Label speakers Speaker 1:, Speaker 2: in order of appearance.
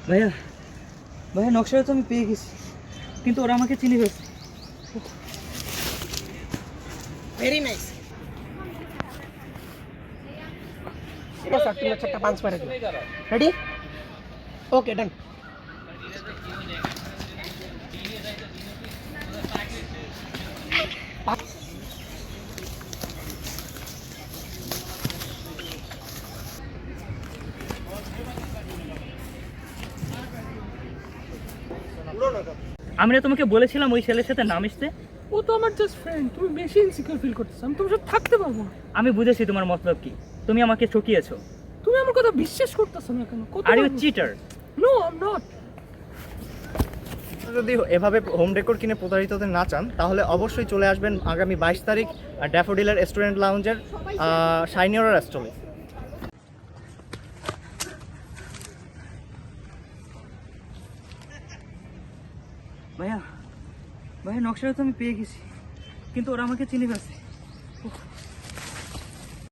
Speaker 1: ভাইয়া ভাইয়া নকশাটা তো আমি পেয়ে গেছি, কিন্তু ওরা আমাকে চিনে ফেলছে।
Speaker 2: Very nice. এটা স্যার তুমি একটা পাঁচ মারে দিও। রেডি? ওকে ডান।
Speaker 1: আমি না তোমাকে বলেছিলাম ওই ছেলের সাথে নাম আসতে।
Speaker 3: ও তো আমার জাস্ট ফ্রেন্ড, তুমি বেশি ইনসিকিউর ফিল করতেছো। আমি তোমার সাথে থাকতে পারবো না।
Speaker 1: আমি বুঝেছি তোমার মতলব কি, তুমি আমাকে ঠকিয়েছো।
Speaker 3: তুমি আমার কথা বিশ্বাস করতেছো না কেন?
Speaker 1: Are you cheater.
Speaker 3: No I am not.
Speaker 4: যদি এভাবে হোম ডেকোর কিনে প্রতারিত হতে না চান তাহলে অবশ্যই চলে আসবেন আগামী 22 তারিখ ড্যাফোডিলের স্টুডেন্ট লাউঞ্জের শাইনিয়র স্টলে।
Speaker 1: ভাইয়া ভাইয়া নকশাটা তো আমি পেয়ে গেছি, কিন্তু ওরা আমাকে চিনে ফেলছে।